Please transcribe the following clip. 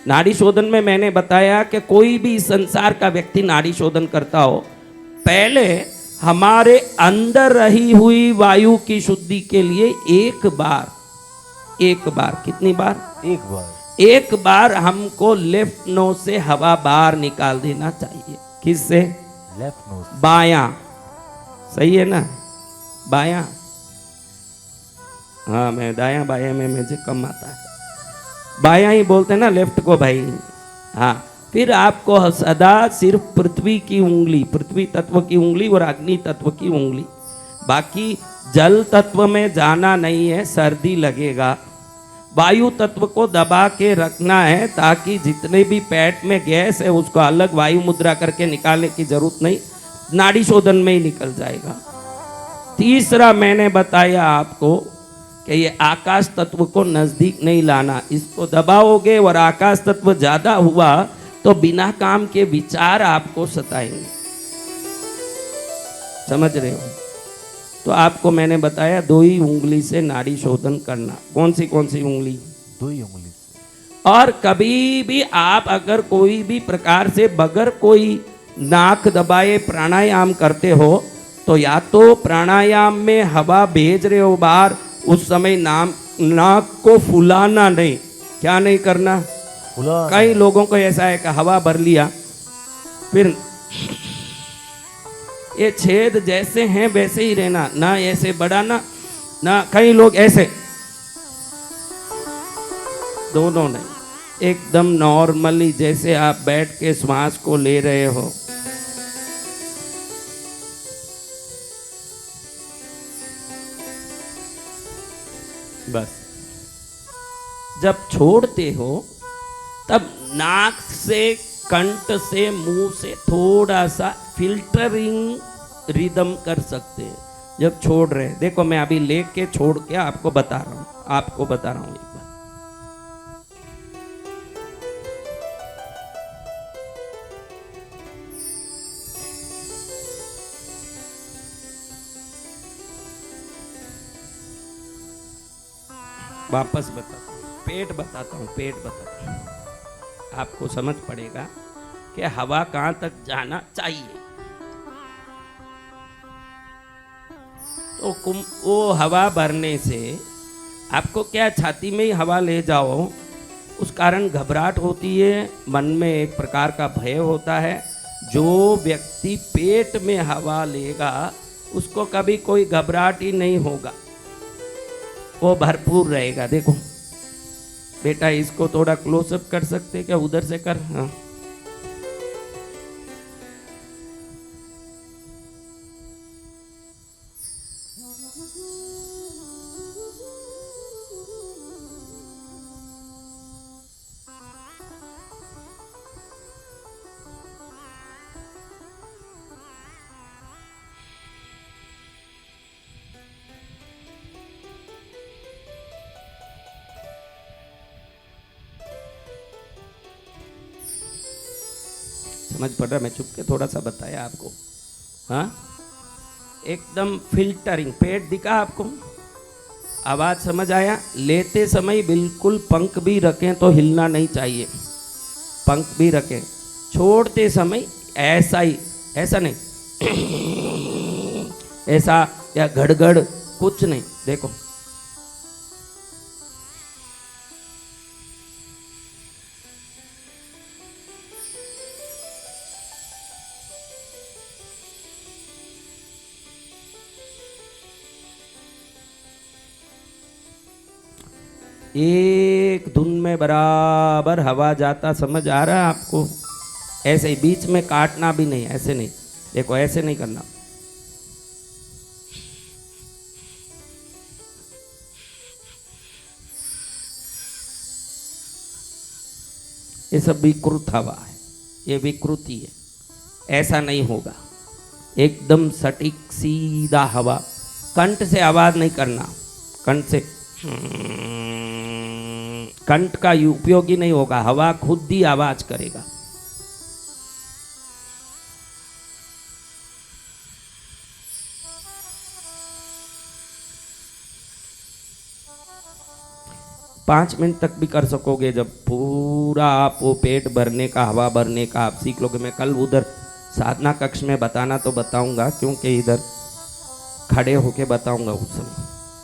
नाड़ी शोधन में मैंने बताया कि कोई भी संसार का व्यक्ति नाड़ी शोधन करता हो, पहले हमारे अंदर रही हुई वायु की शुद्धि के लिए एक बार कितनी बार? एक बार हमको लेफ्ट नोज से हवा बाहर निकाल देना चाहिए। किससे? लेफ्ट नोज, बायां। सही है ना? बायां। हाँ, मैं दायां बायां में मुझे कम आता है, बायां ही बोलते हैं ना लेफ्ट को भाई। हाँ, फिर आपको सदा सिर्फ पृथ्वी की उंगली, पृथ्वी तत्व की उंगली और अग्नि तत्व की उंगली, बाकी जल तत्व में जाना नहीं है, सर्दी लगेगा। वायु तत्व को दबा के रखना है ताकि जितने भी पेट में गैस है उसको अलग वायु मुद्रा करके निकालने की जरूरत नहीं, नाड़ी शोधन में ही निकल जाएगा। तीसरा मैंने बताया आपको कि ये आकाश तत्व को नजदीक नहीं लाना, इसको दबाओगे और आकाश तत्व ज्यादा हुआ तो बिना काम के विचार आपको सताएंगे। समझ रहे हो? तो आपको मैंने बताया 2 ही उंगली से नाड़ी शोधन करना। कौन सी उंगली? 2 ही उंगली से। और कभी भी आप अगर कोई भी प्रकार से बगैर कोई नाक दबाए प्राणायाम करते हो तो या तो प्राणायाम में हवा भेज रहे हो बाहर, उस समय नाक को फुलाना नहीं। क्या नहीं करना? कई लोगों को ऐसा है कि हवा भर लिया, फिर ये छेद जैसे हैं वैसे ही रहना, ना ऐसे बढ़ाना, ना कई लोग ऐसे, दोनों नहीं, एकदम नॉर्मली जैसे आप बैठ के श्वास को ले रहे हो। बस जब छोड़ते हो तब नाक से, कंठ से, मुंह से थोड़ा सा फिल्टरिंग रिदम कर सकते हैं जब छोड़ रहे हैं। देखो मैं अभी लेके छोड़ के आपको बता रहा हूं एक बार। वापस बताता हूँ, पेट बताता हूँ, आपको समझ पड़ेगा कि हवा कहां तक जाना चाहिए। तो वो हवा भरने से आपको क्या, छाती में ही हवा ले जाओ, उस कारण घबराहट होती है, मन में एक प्रकार का भय होता है। जो व्यक्ति पेट में हवा लेगा उसको कभी कोई घबराहट ही नहीं होगा, वो भरपूर रहेगा। देखो बेटा, इसको थोड़ा क्लोजअप कर सकते क्या? उधर से कर। हाँ, समझ पड़ रहा? मैं चुप के थोड़ा सा बताया आपको। हाँ, एकदम फिल्टरिंग। पेट दिखा आपको? आवाज समझ आया? लेते समय बिल्कुल पंख भी रखें तो हिलना नहीं चाहिए, पंख भी रखें। छोड़ते समय ऐसा ही, ऐसा नहीं ऐसा या गड़गड़ कुछ नहीं। देखो एक धुन में बराबर हवा जाता, समझ आ रहा है आपको? ऐसे ही बीच में काटना भी नहीं, ऐसे नहीं। देखो ऐसे नहीं करना, ये सब विकृत हवा है, ये विकृति है, ऐसा नहीं होगा। एकदम सटीक सीधा हवा, कंठ से आवाज नहीं करना, कंठ से कंठ का उपयोग ही नहीं होगा, हवा खुद ही आवाज करेगा। पाँच मिनट तक भी कर सकोगे जब पूरा पूरा आप वो पेट भरने का, हवा भरने का आप सीख लोगे। मैं कल उधर साधना कक्ष में बताना तो बताऊंगा, क्योंकि इधर खड़े होके बताऊंगा उस समय।